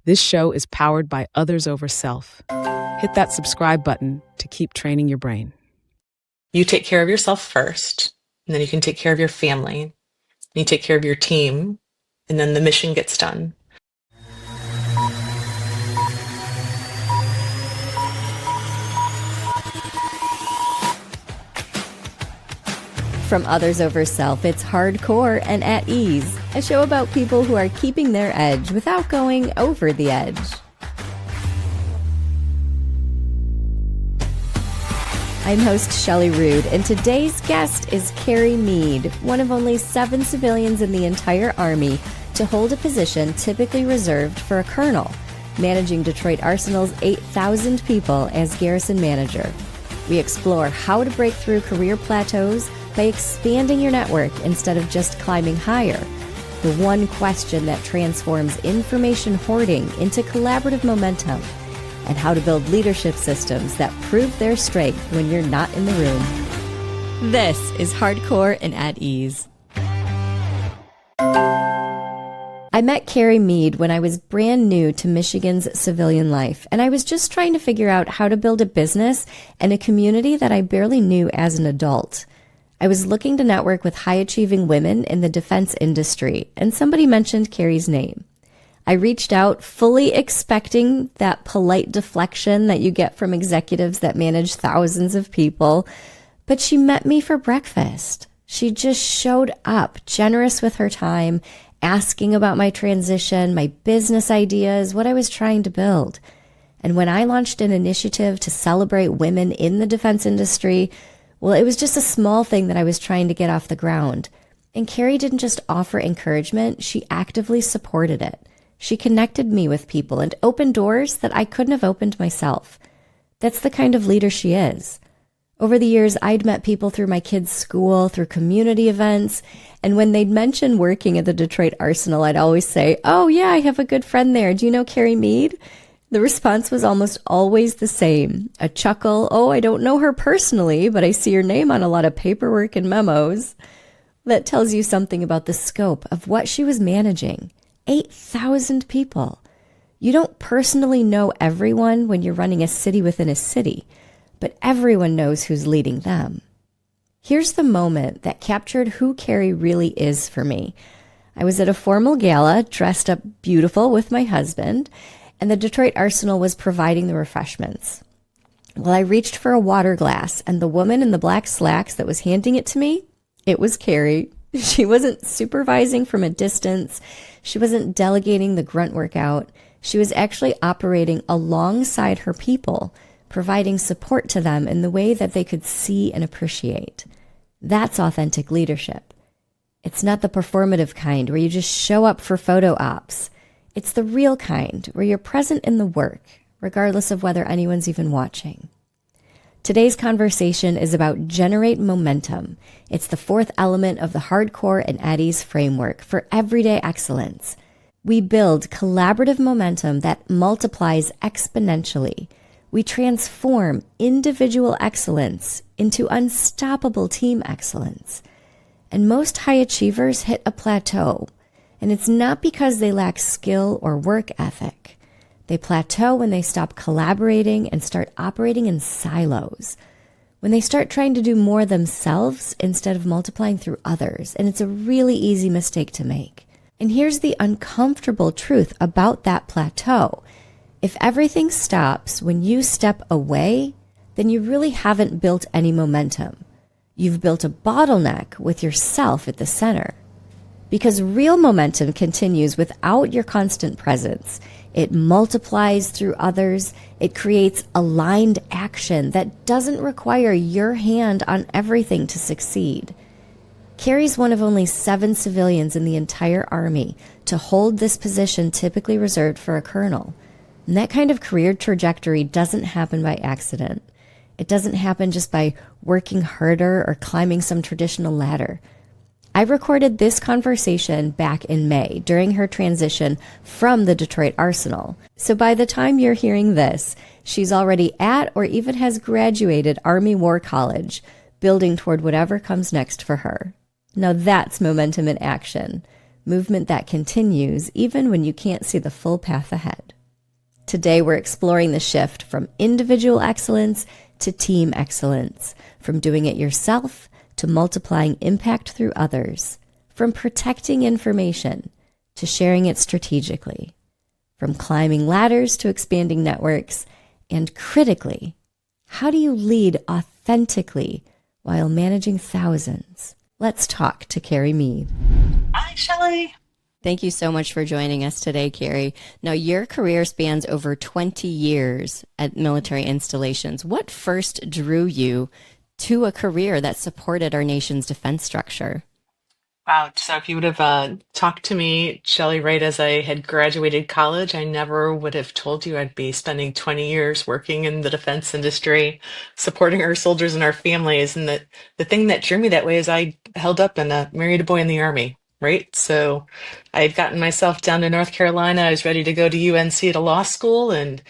This show is powered by Others Over Self. Hit that subscribe button to keep training your brain. You take care of yourself first, and then you can take care of your family, and you take care of your team, and then the mission gets done. From Others Over Self, it's Hardcore and At Ease, a show about people who are keeping their edge without going over the edge. I'm host Shelley Rude, and today's guest is Carrie Mead, one of only 7 civilians in the entire Army to hold a position typically reserved for a colonel, managing Detroit Arsenal's 8,000 people as garrison manager. We explore how to break through career plateaus by expanding your network instead of just climbing higher. The one question that transforms information hoarding into collaborative momentum, and how to build leadership systems that prove their strength when you're not in the room. This is Hardcore and At Ease. I met Carrie Mead when I was brand new to Michigan's civilian life, and I was just trying to figure out how to build a business and a community that I barely knew as an adult. I was looking to network with high-achieving women in the defense industry, and somebody mentioned Carrie's name. I reached out fully expecting that polite deflection that you get from executives that manage thousands of people, but she met me for breakfast. She just showed up, generous with her time, asking about my transition, my business ideas, what I was trying to build. And when I launched an initiative to celebrate women in the defense industry, well, it was just a small thing that I was trying to get off the ground. And Carrie didn't just offer encouragement, she actively supported it. She connected me with people and opened doors that I couldn't have opened myself. That's the kind of leader she is. Over the years, I'd met people through my kids' school, through community events, and when they'd mention working at the Detroit Arsenal, I'd always say, "Oh yeah, I have a good friend there. Do you know Carrie Mead?" The response was almost always the same. A chuckle, "Oh, I don't know her personally, but I see your name on a lot of paperwork and memos." That tells you something about the scope of what she was managing. 8,000 people. You don't personally know everyone when you're running a city within a city, but everyone knows who's leading them. Here's the moment that captured who Carrie really is for me. I was at a formal gala, dressed up beautiful with my husband, and the Detroit Arsenal was providing the refreshments. Well, I reached for a water glass, and the woman in the black slacks that was handing it to me, it was Carrie. She wasn't supervising from a distance. She wasn't delegating the grunt workout. She was actually operating alongside her people, providing support to them in the way that they could see and appreciate. That's authentic leadership. It's not the performative kind where you just show up for photo ops. It's the real kind where you're present in the work, regardless of whether anyone's even watching. Today's conversation is about generate momentum. It's the 4th element of the Hardcore and At Ease framework for everyday excellence. We build collaborative momentum that multiplies exponentially. We transform individual excellence into unstoppable team excellence. And most high achievers hit a plateau, and it's not because they lack skill or work ethic. They plateau when they stop collaborating and start operating in silos, when they start trying to do more themselves instead of multiplying through others, and it's a really easy mistake to make. And here's the uncomfortable truth about that plateau. If everything stops when you step away, then you really haven't built any momentum. You've built a bottleneck with yourself at the center. Because real momentum continues without your constant presence. It multiplies through others. It creates aligned action that doesn't require your hand on everything to succeed. Carrie's one of only 7 civilians in the entire Army to hold this position typically reserved for a colonel. And that kind of career trajectory doesn't happen by accident. It doesn't happen just by working harder or climbing some traditional ladder. I recorded this conversation back in May during her transition from the Detroit Arsenal. So by the time you're hearing this, she's already at or even has graduated Army War College, building toward whatever comes next for her. Now that's momentum in action, movement that continues even when you can't see the full path ahead. Today, we're exploring the shift from individual excellence to team excellence, from doing it yourself to multiplying impact through others, from protecting information to sharing it strategically, from climbing ladders to expanding networks, and critically, how do you lead authentically while managing thousands? Let's talk to Carrie Mead. Hi, Shelley. Thank you so much for joining us today, Carrie. Now, your career spans over 20 years at military installations. What first drew you to a career that supported our nation's defense structure? Wow. So if you would have talked to me, Shelley, right as I had graduated college, I never would have told you I'd be spending 20 years working in the defense industry, supporting our soldiers and our families. And that the thing that drew me that way is I held up and married a boy in the Army, right? So I had gotten myself down to North Carolina. I was ready to go to UNC to law school and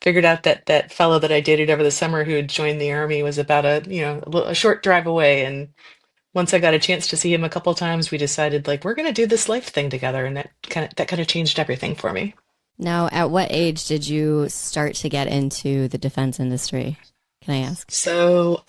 figured out that that fellow that I dated over the summer who had joined the Army was about a short drive away. And once I got a chance to see him a couple times, we decided like we're going to do this life thing together, and that kind of changed everything for me. Now, at what age did you start to get into the defense industry? Can I ask? So,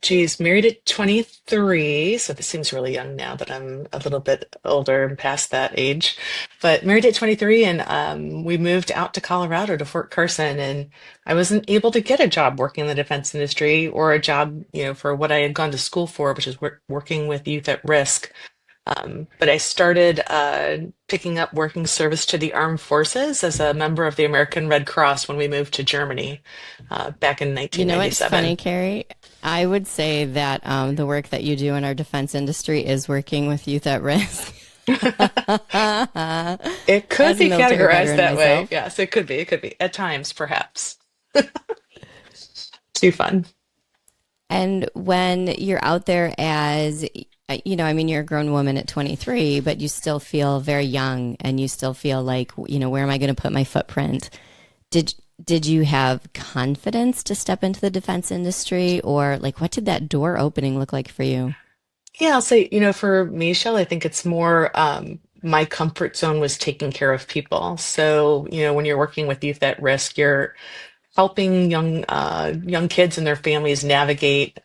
geez, married at 23, so this seems really young now that I'm a little bit older and past that age. But married at 23, and we moved out to Colorado to Fort Carson, and I wasn't able to get a job working in the defense industry or a job, for what I had gone to school for, which is working with youth at risk. But I started picking up working service to the armed forces as a member of the American Red Cross when we moved to Germany back in You know what's 1997. funny, Carrie? I would say that the work that you do in our defense industry is working with youth at risk. It could As a be military categorized veteran that way. myself. Yes, it could be. It could be at times, perhaps. Too fun. And when you're out there as, I mean, you're a grown woman at 23, but you still feel very young and you still feel like, where am I going to put my footprint? Did did you have confidence to step into the defense industry, or like what did that door opening look like for you? Yeah, I'll say, for me, Shell, I think it's more my comfort zone was taking care of people. So, when you're working with youth at risk, you're helping young kids and their families navigate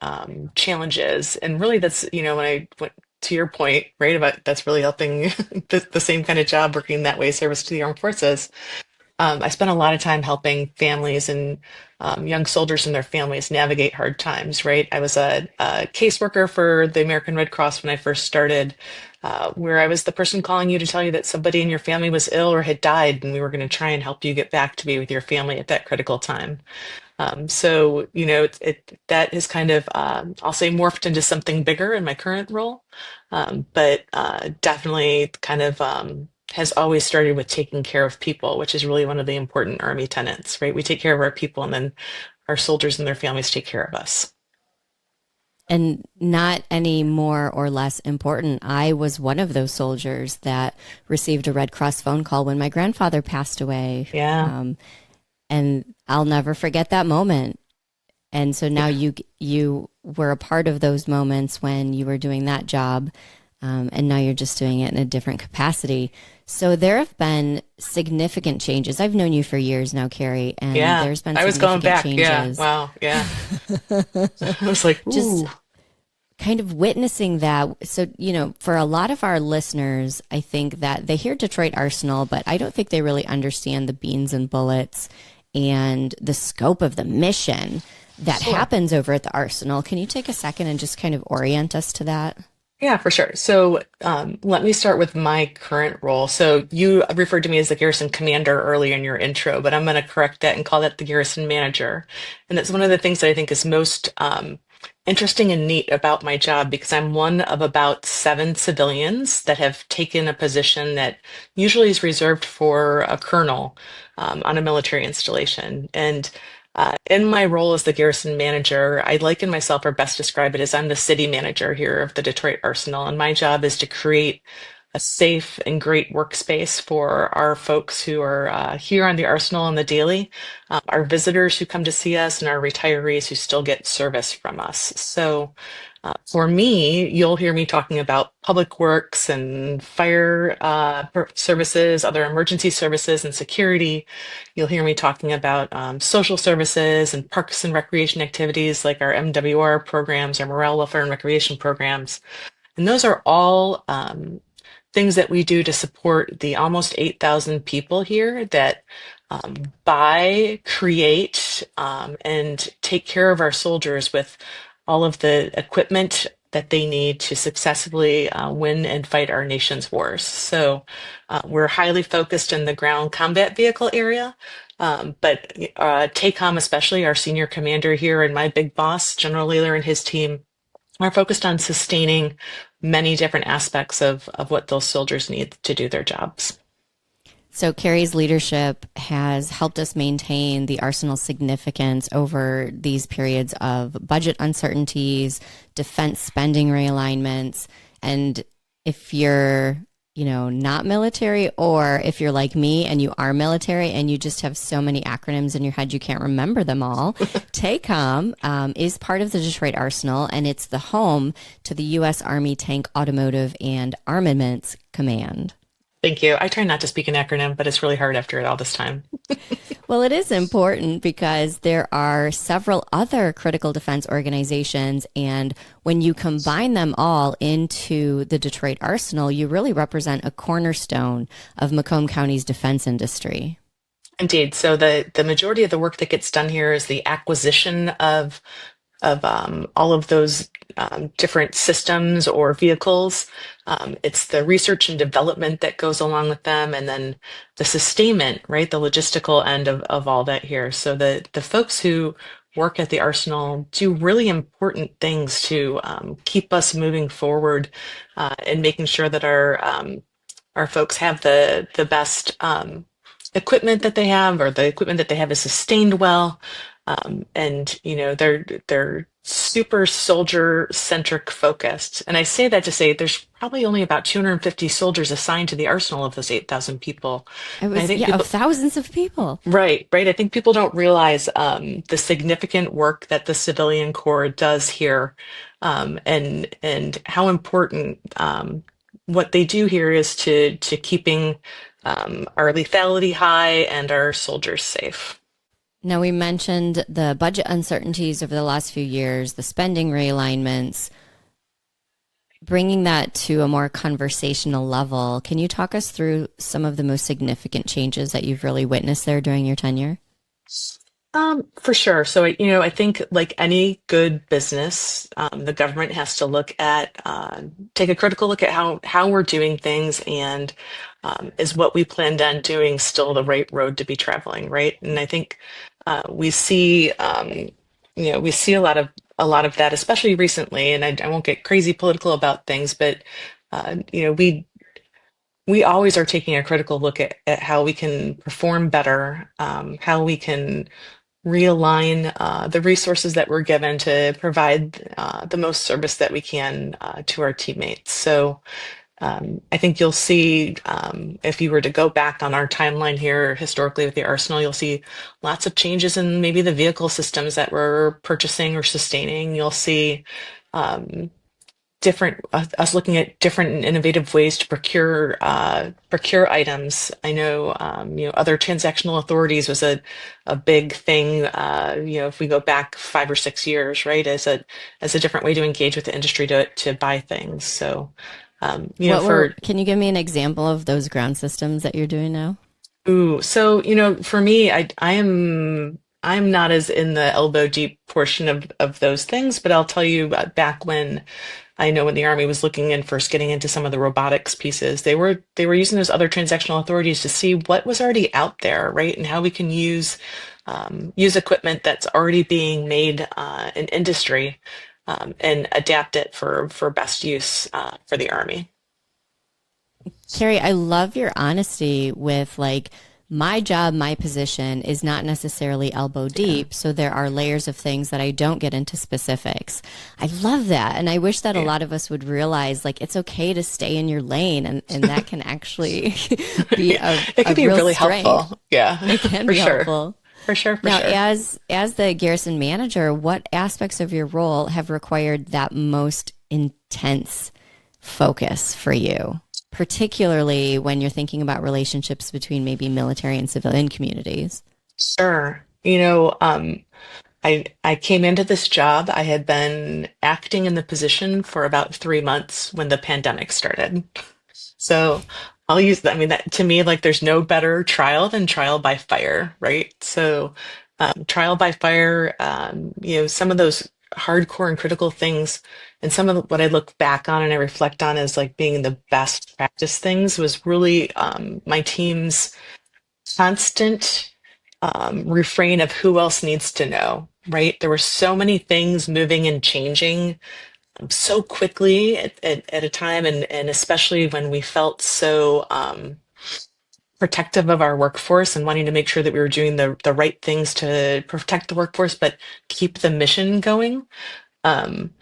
challenges. And really that's, when I went to your point, right, about that's really helping the same kind of job working that way, service to the armed forces. I spent a lot of time helping families and young soldiers and their families navigate hard times, right? I was a caseworker for the American Red Cross when I first started, where I was the person calling you to tell you that somebody in your family was ill or had died, and we were going to try and help you get back to be with your family at that critical time. So, that has kind of, I'll say, morphed into something bigger in my current role, but definitely kind of has always started with taking care of people, which is really one of the important Army tenets, right? We take care of our people, and then our soldiers and their families take care of us. And not any more or less important. I was one of those soldiers that received a Red Cross phone call when my grandfather passed away. Yeah. And I'll never forget that moment. And so now Yeah. you were a part of those moments when you were doing that job, and now you're just doing it in a different capacity. So there have been significant changes. I've known you for years now, Carrie, and Yeah. there's been I was going significant back. Yeah. changes. Wow. Yeah. I was like, Just ooh. kind of witnessing that. So, for a lot of our listeners, I think that they hear Detroit Arsenal, but I don't think they really understand the beans and bullets and the scope of the mission that Sure. happens over at the Arsenal. Can you take a second and just kind of orient us to that? Yeah, for sure. So let me start with my current role. So you referred to me as the garrison commander earlier in your intro, but I'm going to correct that and call that the garrison manager. And that's one of the things that I think is most interesting and neat about my job, because I'm one of about 7 civilians that have taken a position that usually is reserved for a colonel on a military installation. And in my role as the garrison manager, I liken myself, or best describe it as I'm the city manager here of the Detroit Arsenal, and my job is to create a safe and great workspace for our folks who are here on the Arsenal on the daily, our visitors who come to see us, and our retirees who still get service from us. So For me, you'll hear me talking about public works and fire services, other emergency services and security. You'll hear me talking about social services and parks and recreation activities like our MWR programs, our morale, welfare, and recreation programs. And those are all things that we do to support the almost 8,000 people here that um, buy, create, and take care of our soldiers with all of the equipment that they need to successfully win and fight our nation's wars. So we're highly focused in the ground combat vehicle area. But TACOM, especially our senior commander here and my big boss, General Layler and his team, are focused on sustaining many different aspects of what those soldiers need to do their jobs. So Carrie's leadership has helped us maintain the arsenal's significance over these periods of budget uncertainties, defense spending realignments, and if you're, not military, or if you're like me and you are military and you just have so many acronyms in your head you can't remember them all, TACOM is part of the Detroit Arsenal, and it's the home to the U.S. Army Tank Automotive and Armaments Command. Thank you. I try not to speak an acronym, but it's really hard after it all this time. Well, it is important because there are several other critical defense organizations, and when you combine them all into the Detroit Arsenal, you really represent a cornerstone of Macomb County's defense industry. Indeed. So the majority of the work that gets done here is the acquisition of all of those different systems or vehicles. It's the research and development that goes along with them, and then the sustainment, right? The logistical end of all that here. So the folks who work at the Arsenal do really important things to keep us moving forward and making sure that our folks have the best equipment that they have, or the equipment that they have is sustained well. And they're super soldier centric focused. And I say that to say there's probably only about 250 soldiers assigned to the arsenal of those 8,000 people. It And I was, think yeah, of people, thousands of people. right, right. I think people don't realize the significant work that the civilian corps does here, and how important what they do here is to keeping our lethality high and our soldiers safe. Now, we mentioned the budget uncertainties over the last few years, the spending realignments, bringing that to a more conversational level. Can you talk us through some of the most significant changes that you've really witnessed there during your tenure? For sure. So, I think like any good business, the government has to look at, take a critical look at how we're doing things, and is what we planned on doing still the right road to be traveling, right? And I think we see, we see a lot of that, especially recently. And I won't get crazy political about things, but we always are taking a critical look at how we can perform better, how we can realign the resources that we're given to provide the most service that we can to our teammates. So I think you'll see, if you were to go back on our timeline here historically with the Arsenal, you'll see lots of changes in maybe the vehicle systems that we're purchasing or sustaining. You'll see different us looking at different and innovative ways to procure items. I know other transactional authorities was a big thing. If we go back 5 or 6 years, right, as a different way to engage with the industry to buy things. So Can you give me an example of those ground systems that you're doing now? so for me, I'm not as in the elbow deep portion of those things, but I'll tell you back when I know when the Army was looking and first getting into some of the robotics pieces, they were using those other transactional authorities to see what was already out there, right, and how we can use equipment that's already being made in industry, and adapt it for best use for the Army. Carrie, I love your honesty with like, my job, my position is not necessarily elbow deep. So there are layers of things that I don't get into specifics. I love that. And I wish that a lot of us would realize like it's okay to stay in your lane, and that can actually be It can be real really strength. helpful. Yeah, It can for be sure. helpful. For sure, for Now, sure. as the garrison manager, what aspects of your role have required that most intense focus for you, particularly when you're thinking about relationships between maybe military and civilian communities? Sure. I came into this job. I had been acting in the position for about 3 months when the pandemic started. So I'll use that. I mean, that to me, like, there's no better trial than trial by fire, right? So, trial by fire, some of those hardcore and critical things, and some of what I look back on and I reflect on as like being the best practice things was really my team's constant refrain of who else needs to know, right? There were so many things moving and changing so quickly at a time, and especially when we felt so protective of our workforce and wanting to make sure that we were doing the right things to protect the workforce, but keep the mission going. Um,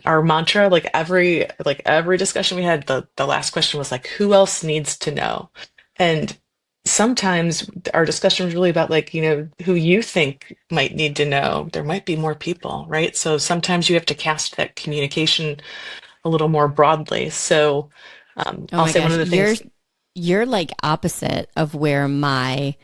our mantra, like every discussion we had, the last question was like, who else needs to know? And sometimes our discussion was really about like, who you think might need to know. There might be more people, right? So sometimes you have to cast that communication a little more broadly. So Oh I'll my say one gosh, of the you're things. you're like opposite of where my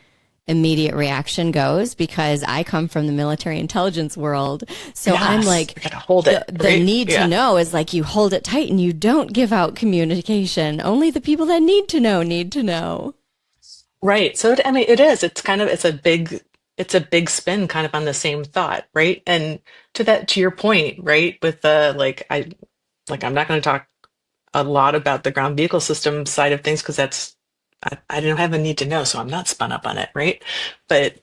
immediate reaction goes because I come from the military intelligence world. So I'm Yes, like we gotta hold the it, the right? need to Yeah. know is like you hold it tight and you don't give out communication. Only the people that need to know need to know. Right. So I mean, it is. It's a big spin kind of on the same thought, right? And to your point, right, with the I'm not going to talk a lot about the ground vehicle system side of things because I don't have a need to know, so I'm not spun up on it, right? But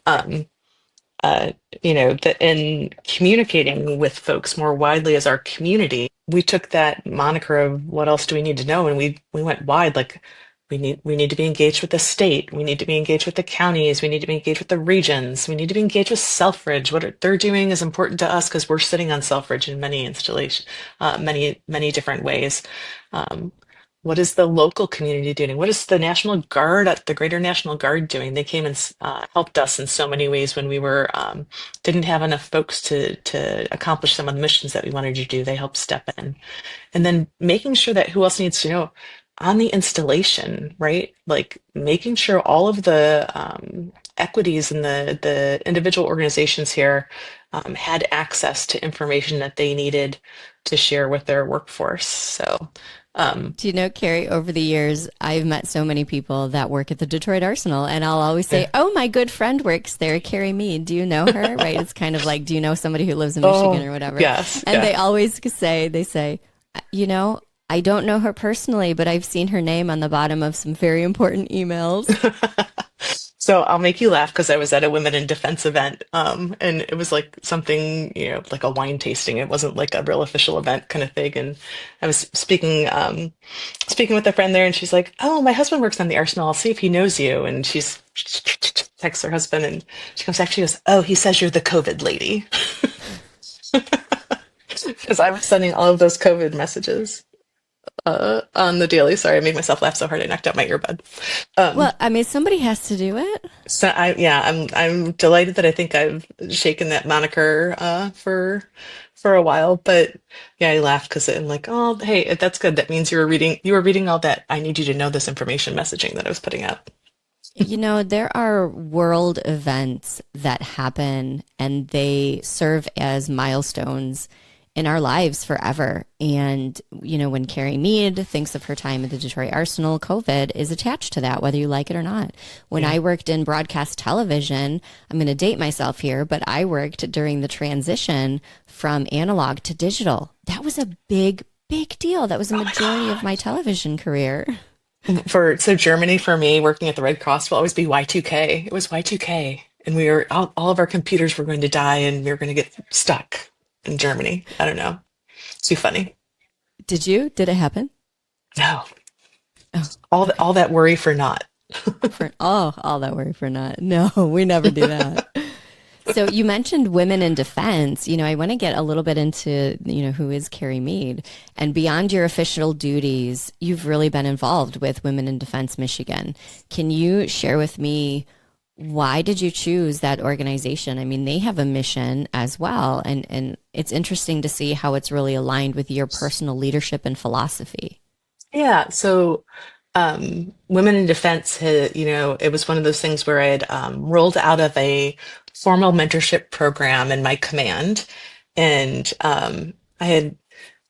uh, that in communicating with folks more widely as our community, we took that moniker of what else do we need to know, and we went wide. Like we need to be engaged with the state, we need to be engaged with the counties, we need to be engaged with the regions, we need to be engaged with Selfridge. They're doing is important to us because we're sitting on Selfridge in many different ways. Um, what is the local community doing? What is the National Guard, the Greater National Guard doing? They came and helped us in so many ways when we were didn't have enough folks to accomplish some of the missions that we wanted to do. They helped step in, and then making sure that who else needs to know on the installation, right? Like making sure all of the equities and the individual organizations here had access to information that they needed to share with their workforce. So. Um, Do you know, Carrie, over the years, I've met so many people that work at the Detroit Arsenal, and I'll always say, yeah. oh, my good friend works there, Carrie Mead. Do you know her? Right? It's kind of like, do you know somebody who lives in Michigan Oh, or whatever? yes, And yeah. they always say, you know, I don't know her personally, but I've seen her name on the bottom of some very important emails. So I'll make you laugh because I was at a women in defense event, and it was like something, like a wine tasting. It wasn't like a real official event kind of thing. And I was speaking with a friend there, and she's like, "Oh, my husband works on the Arsenal. I'll see if he knows you." And she's texts her husband, and she comes back. She goes, "Oh, he says you're the COVID lady," because I was sending all of those COVID messages on the daily. Sorry, I made myself laugh so hard I knocked out my earbud. Um, Well, I mean, somebody has to do it. So yeah, I'm delighted that I think I've shaken that moniker for a while, but yeah, I laughed because I'm like, oh, hey, that's good. That means you were reading all that I need you to know this information messaging that I was putting out. You know, there are world events that happen and they serve as milestones in our lives forever. And, you know, when Carrie Mead thinks of her time at the Detroit Arsenal, COVID is attached to that, whether you like it or not. When Yeah. I worked in broadcast television, I'm going to date myself here, but I worked during the transition from analog to digital. That was a big, big deal. That was a Oh my majority of God. my television career. So Germany for me, working at the Red Cross will always be Y2K. It was Y2K, and we were all of our computers were going to die, and we were going to get stuck in Germany. I don't know. It's too funny. Did you? Did it happen? No, Oh, all okay. that worry for naught. All that worry for not. No, we never do that. So you mentioned women in defense. You know, I want to get a little bit into, you know, who is Carrie Mead. And beyond your official duties, you've really been involved with Women in Defense Michigan. Can you share with me Why did you choose that organization? I mean, they have a mission as well, and it's interesting to see how it's really aligned with your personal leadership and philosophy. Yeah, so Women in Defense, it was one of those things where I had rolled out of a formal mentorship program in my command, and I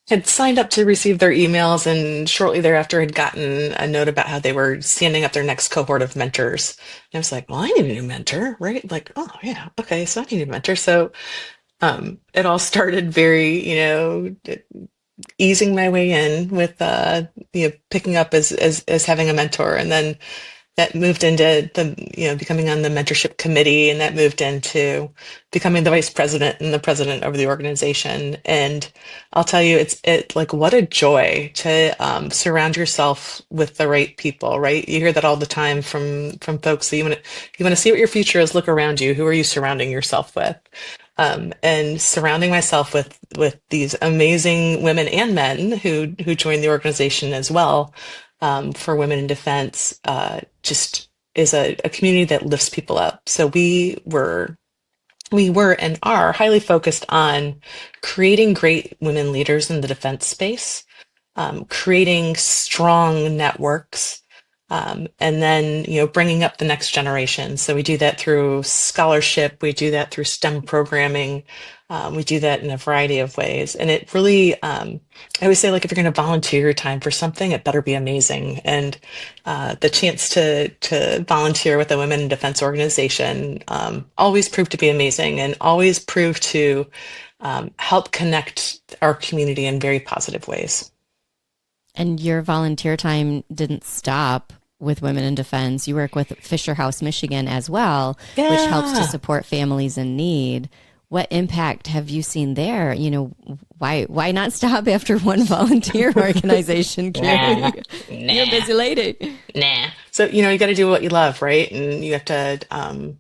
had signed up to receive their emails, and shortly thereafter had gotten a note about how they were standing up their next cohort of mentors. And I was like, well, I need a new mentor, right? Like, oh yeah, okay, so I need a mentor. So it all started very, easing my way in with picking up as having a mentor, and then that moved into the becoming on the mentorship committee, and that moved into becoming the vice president and the president of the organization. And I'll tell you, it like what a joy to surround yourself with the right people, right? You hear that all the time from folks that you want to see what your future is, look around you. Who are you surrounding yourself with? And surrounding myself with these amazing women and men who joined the organization as well, for Women in Defense, just is a community that lifts people up. So we were and are highly focused on creating great women leaders in the defense space, creating strong networks, and then bringing up the next generation. So we do that through scholarship, we do that through STEM programming, we do that in a variety of ways. And it really, I always say, like, if you're going to volunteer your time for something, it better be amazing. And the chance to volunteer with a Women in Defense organization always proved to be amazing, and always proved to help connect our community in very positive ways. And your volunteer time didn't stop with Women in Defense. You work with Fisher House, Michigan as well, which helps to Yeah. support families in need. What impact have you seen there? Why not stop after one volunteer organization, Nah, Carrie? You're a nah, busy lady. nah. So, you got to do what you love, right? And you have to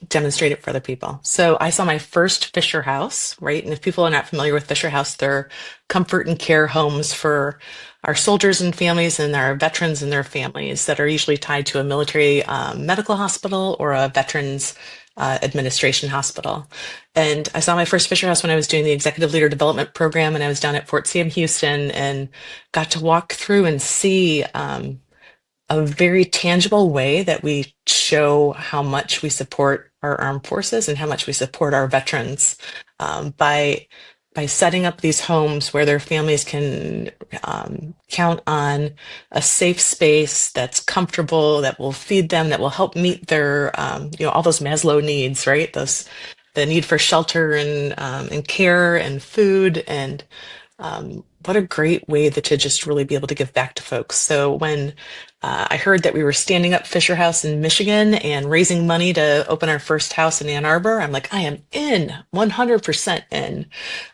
demonstrate it for other people. So I saw my first Fisher House, right? And if people are not familiar with Fisher House, they're comfort and care homes for our soldiers and families, and our veterans and their families that are usually tied to a military medical hospital or a veterans administration hospital. And I saw my first Fisher House when I was doing the executive leader development program, and I was down at Fort Sam Houston, and got to walk through and see a very tangible way that we show how much we support our armed forces and how much we support our veterans, by setting up these homes where their families can count on a safe space that's comfortable, that will feed them, that will help meet their all those Maslow needs, right? Those the need for shelter and care and food, and what a great way to just really be able to give back to folks. So when I heard that we were standing up Fisher House in Michigan and raising money to open our first house in Ann Arbor, I'm like, I am in, 100% in.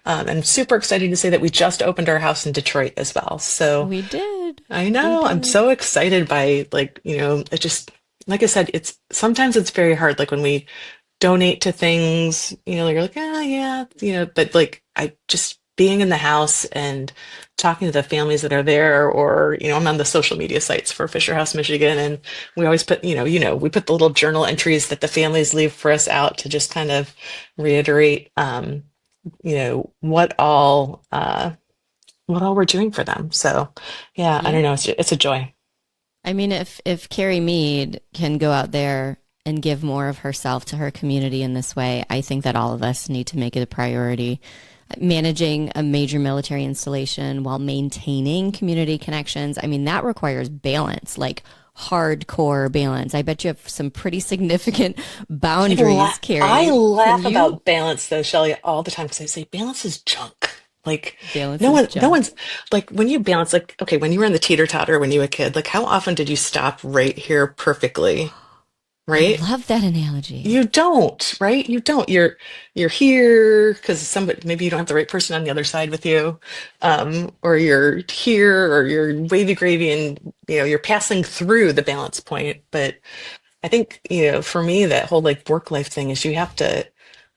And super excited to say that we just opened our house in Detroit as well. So We did. I We know I'm did. so excited by, like, it just, like I said, it's sometimes it's very hard. Like when we donate to things, you're like, ah, yeah, but like I just being in the house and talking to the families that are there, or, I'm on the social media sites for Fisher House, Michigan, and we always put, we put the little journal entries that the families leave for us out to just kind of reiterate, what all we're doing for them. So, yeah, I don't Yeah. know, it's a joy. I mean, if Carrie Mead can go out there and give more of herself to her community in this way, I think that all of us need to make it a priority. Managing a major military installation while maintaining community connections, I mean, that requires balance, like hardcore balance. I bet you have some pretty significant boundaries, I Carrie. Can laugh you? about balance though, Shelley, all the time, because I say balance is junk. Like Balance no is one, no junk. one's like when you balance, like, okay, when you were in the teeter-totter when you were a kid, like how often did you stop right here perfectly, I right? love that analogy. You don't, right? You don't. You're here because somebody, maybe you don't have the right person on the other side with you, or you're here, or you're wavy gravy, and you're passing through the balance point. But I think, for me, that whole like work life thing is you have to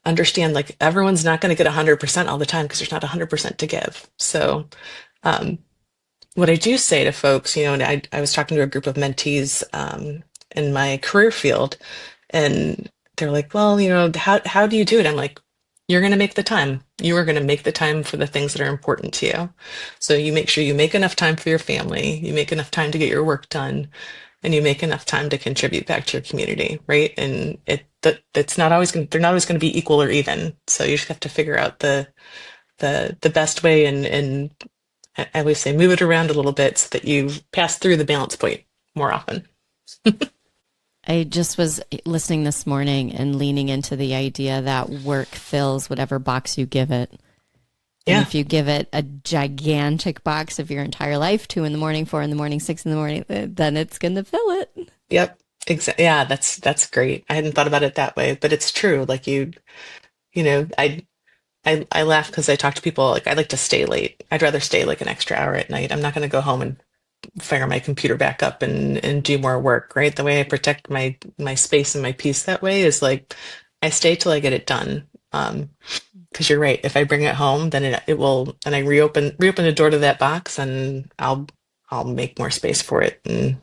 understand, like, everyone's not going to get 100% all the time because there's not 100% to give. So, what I do say to folks, and I was talking to a group of mentees in my career field. And they're like, well, how do you do it? I'm like, you're going to make the time. You are going to make the time for the things that are important to you. So you make sure you make enough time for your family, you make enough time to get your work done, and you make enough time to contribute back to your community, right? And it's not always they're not always going to be equal or even. So you just have to figure out the best way, and I always say move it around a little bit so that you pass through the balance point more often. I just was listening this morning and leaning into the idea that work fills whatever box you give it. And Yeah. if you give it a gigantic box of your entire life, 2 in the morning, 4 in the morning, 6 in the morning, then it's going to fill it. Yep. Exactly. Yeah, that's great. I hadn't thought about it that way, but it's true. Like you know, I laugh because I talk to people like I like to stay late. I'd rather stay like an extra hour at night. I'm not going to go home and fire my computer back up and do more work, right? The way I protect my space and my peace that way is like I stay till I get it done. Because you're right. If I bring it home, then it will, and I reopen the door to that box, and I'll make more space for it. And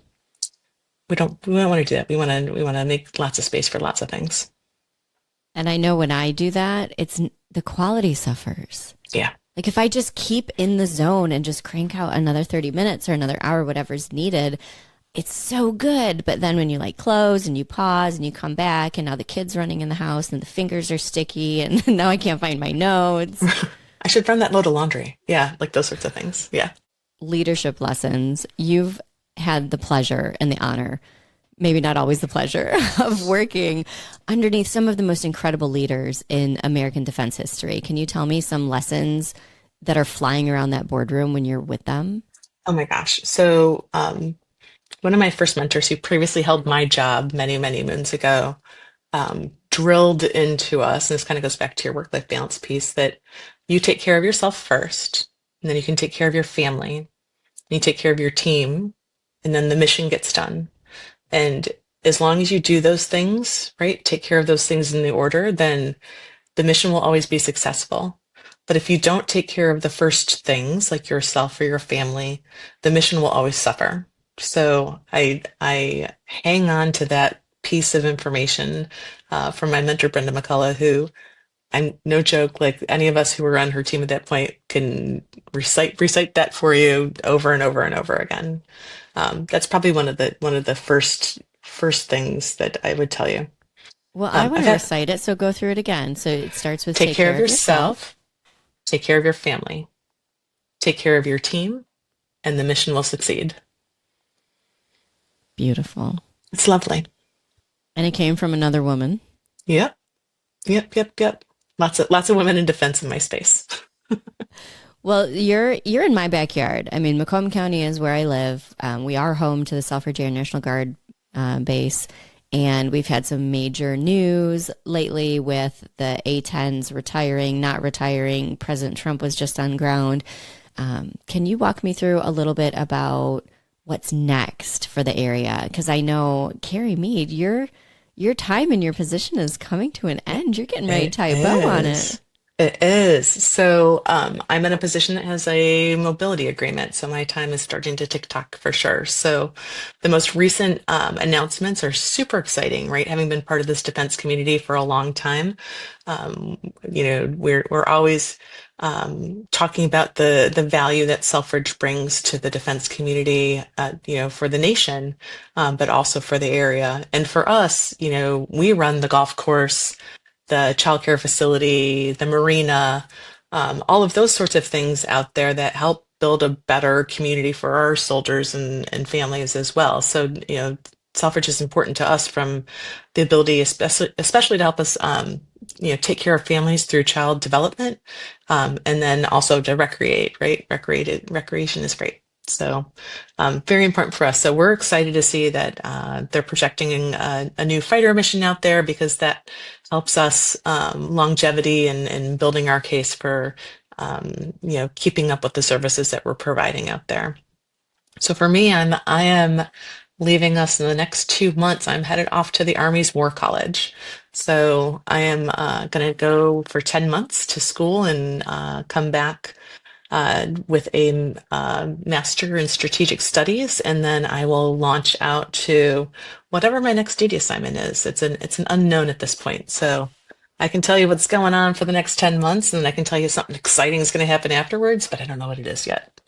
we don't want to do that. We want to make lots of space for lots of things. And I know when I do that, the quality suffers. Yeah. Like if I just keep in the zone and just crank out another 30 minutes or another hour, whatever's needed, it's so good. But then when you like close and you pause and you come back and now the kid's running in the house and the fingers are sticky and now I can't find my notes. I should run that load of laundry. Yeah, like those sorts of things. Yeah. Leadership lessons. You've had the pleasure and the honor, maybe not always the pleasure, of working underneath some of the most incredible leaders in American defense history. Can you tell me some lessons that are flying around that boardroom when you're with them? Oh my gosh. So, one of my first mentors who previously held my job many, many moons ago, drilled into us, and this kind of goes back to your work-life balance piece, that you take care of yourself first, and then you can take care of your family, and you take care of your team, and then the mission gets done. And as long as you do those things, right, take care of those things in the order, then the mission will always be successful. But if you don't take care of the first things, like yourself or your family, the mission will always suffer. So I hang on to that piece of information from my mentor, Brenda McCullough, who I'm no joke, like any of us who were on her team at that point can recite that for you over and over and over again. That's probably one of the first things that I would tell you. Well, I want I've to had recite it, so go through it again. So it starts with take take care care of of yourself. yourself, take care of your family, take care of your team, and the mission will succeed. Beautiful. It's lovely. And it came from another woman. Yep, yep, yep, yep. Lots of women in defense in my space. Well, you're in my backyard. I mean, Macomb County is where I live. We are home to the Selfridge Air National Guard base, and we've had some major news lately with the A-10s retiring, not retiring. President Trump was just on ground. Can you walk me through a little bit about what's next for the area? Because I know, Carrie Mead, your time in your position is coming to an end. You're getting ready to It tie a bow on is. it. It is. So I'm in a position that has a mobility agreement. So my time is starting to tick tock for sure. So the most recent announcements are super exciting, right? Having been part of this defense community for a long time, we're always talking about the value that Selfridge brings to the defense community, for the nation, but also for the area. And for us, we run the golf course, the childcare facility, the marina, all of those sorts of things out there that help build a better community for our soldiers and families as well. So, Selfridge is important to us from the ability, especially to help us, take care of families through child development, and then also to recreate, right? Recreation is great. So, very important for us. So we're excited to see that they're projecting a new fighter mission out there because that helps us longevity and building our case for keeping up with the services that we're providing out there. So for me, I am leaving us in the next 2 months. I'm headed off to the Army's War College. So I am going to go for 10 months to school and come back with a master in strategic studies, and then I will launch out to whatever my next duty assignment is. It's an unknown at this point, so I can tell you what's going on for the next 10 months, and I can tell you something exciting is going to happen afterwards, but I don't know what it is yet.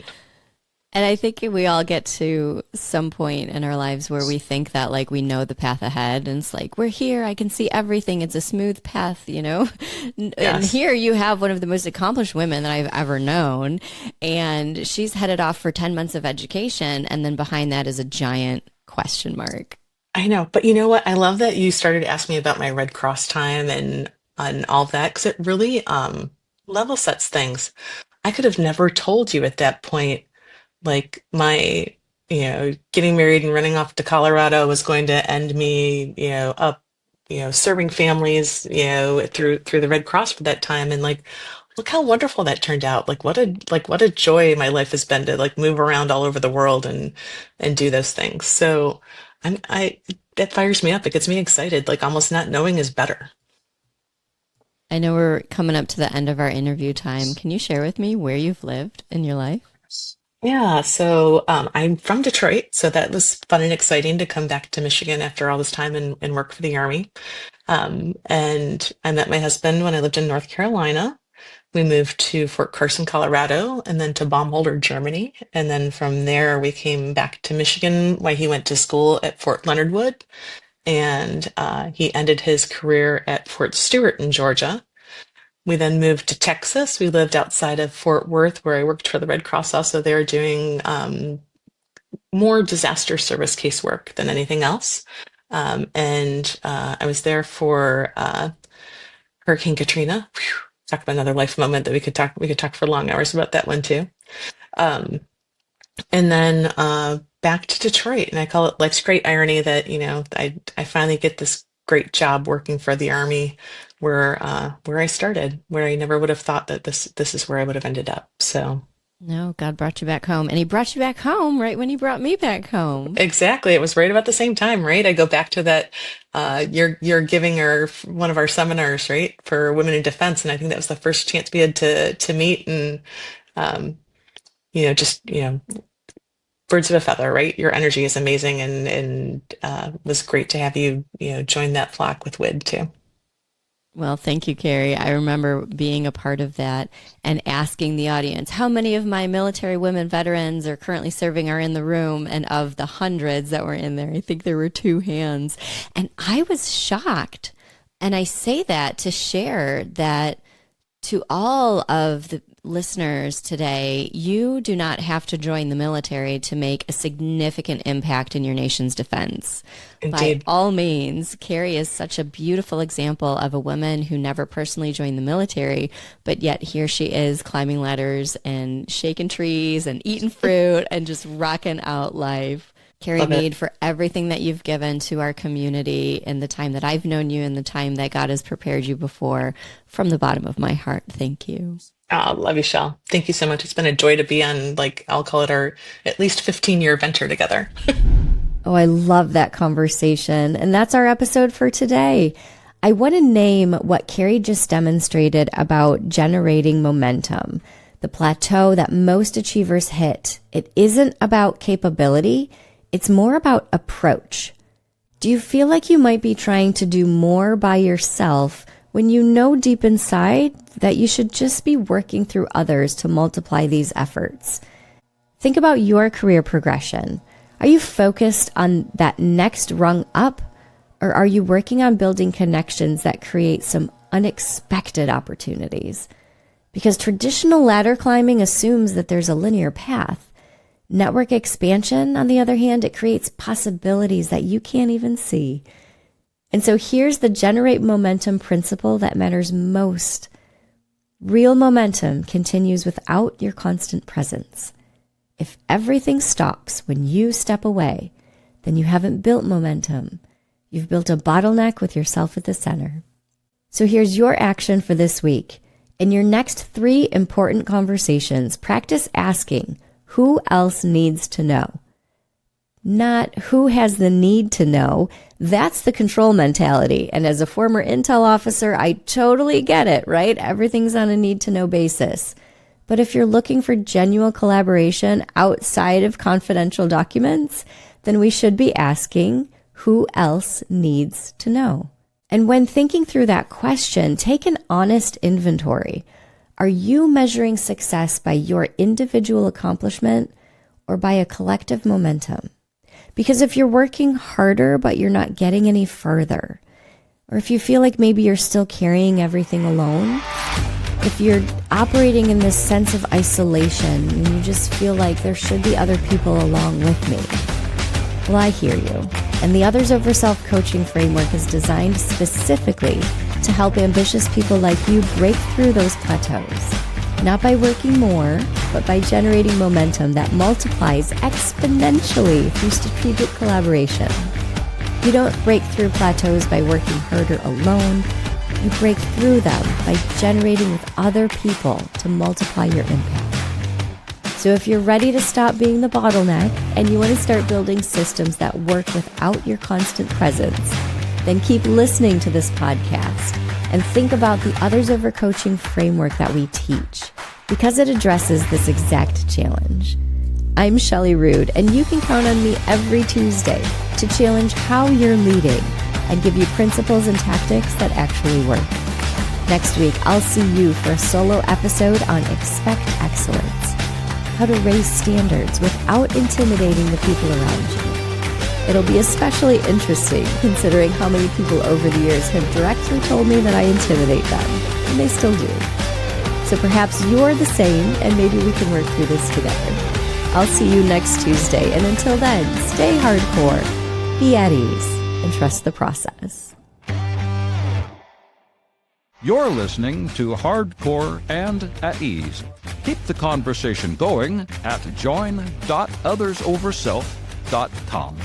And I think we all get to some point in our lives where we think that like we know the path ahead and it's like, we're here, I can see everything. It's a smooth path, you know? And Yes. here you have one of the most accomplished women that I've ever known. And she's headed off for 10 months of education. And then behind that is a giant question mark. I know, but you know what? I love that you started asking me about my Red Cross time and all that, because it really level sets things. I could have never told you at that point, like my, getting married and running off to Colorado was going to end me, up, serving families, through the Red Cross for that time. And like, look how wonderful that turned out. Like what a joy my life has been to like move around all over the world and do those things. So I that fires me up. It gets me excited. Like almost not knowing is better. I know we're coming up to the end of our interview time. Can you share with me where you've lived in your life? Yeah, so I'm from Detroit, so that was fun and exciting to come back to Michigan after all this time and work for the Army. And I met my husband when I lived in North Carolina. We moved to Fort Carson, Colorado, and then to Baumholder, Germany. And then from there, we came back to Michigan, where he went to school at Fort Leonard Wood, and he ended his career at Fort Stewart in Georgia. We then moved to Texas. We lived outside of Fort Worth, where I worked for the Red Cross also there doing more disaster service casework than anything else. And I was there for Hurricane Katrina. Whew, talk about another life moment that we could talk for long hours about that one too. Um, and then back to Detroit, and I call it life's great irony that I finally get this great job working for the Army, where I started, where I never would have thought that this is where I would have ended up. So No, God brought you back home. And he brought you back home right when he brought me back home. exactly, it was right about the same time, right? I go back to that. You're giving one of our seminars, right, for women in defense, and I think that was the first chance we had to meet and um, just birds of a feather, right? Your energy is amazing, and was great to have you join that flock with Wid too. Well, thank you, Carrie. I remember being a part of that and asking the audience, how many of my military women veterans are currently serving are in the room? And of the hundreds that were in there, I think there were two hands. And I was shocked. And I say that to share that to all of the listeners today, you do not have to join the military to make a significant impact in your nation's defense. By Indeed. all means, Carrie is such a beautiful example of a woman who never personally joined the military, but yet here she is climbing ladders and shaking trees and eating fruit and just rocking out life. Carrie Love it. Mead, for everything that you've given to our community in the time that I've known you and the time that God has prepared you before, from the bottom of my heart, thank you. Oh, love you, Shell. Thank you so much. It's been a joy to be on, like, I'll call it our at least 15-year venture together. Oh, I love that conversation. And that's our episode for today. I want to name what Carrie just demonstrated about generating momentum, the plateau that most achievers hit. It isn't about capability. It's more about approach. Do you feel like you might be trying to do more by yourself when you know deep inside that you should just be working through others to multiply these efforts? Think about your career progression. Are you focused on that next rung up, or are you working on building connections that create some unexpected opportunities? Because traditional ladder climbing assumes that there's a linear path. Network expansion, on the other hand, it creates possibilities that you can't even see. And so here's the generate momentum principle that matters most. Real momentum continues without your constant presence. If everything stops when you step away, then you haven't built momentum. You've built a bottleneck with yourself at the center. So here's your action for this week. In your next 3 important conversations, practice asking, who else needs to know? Not who has the need to know. That's the control mentality. And as a former intel officer, I totally get it, right? Everything's on a need to know basis. But if you're looking for genuine collaboration outside of confidential documents, then we should be asking, who else needs to know? And when thinking through that question, take an honest inventory. Are you measuring success by your individual accomplishment or by a collective momentum? Because if you're working harder but you're not getting any further, or if you feel like maybe you're still carrying everything alone, if you're operating in this sense of isolation and you just feel like there should be other people along with me, well, I hear you. And the Others Over Self coaching framework is designed specifically to help ambitious people like you break through those plateaus. Not by working more, but by generating momentum that multiplies exponentially through strategic collaboration. You don't break through plateaus by working harder alone. You break through them by generating with other people to multiply your impact. So if you're ready to stop being the bottleneck and you want to start building systems that work without your constant presence, then keep listening to this podcast and think about the Others Over Coaching framework that we teach, because it addresses this exact challenge. I'm Shelley Rude, and you can count on me every Tuesday to challenge how you're leading and give you principles and tactics that actually work. Next week, I'll see you for a solo episode on Expect Excellence, how to raise standards without intimidating the people around you. It'll be especially interesting considering how many people over the years have directly told me that I intimidate them, and they still do. So perhaps you're the same, and maybe we can work through this together. I'll see you next Tuesday, and until then, stay hardcore, be at ease, and trust the process. You're listening to Hardcore and at Ease. Keep the conversation going at join.othersoverself.com.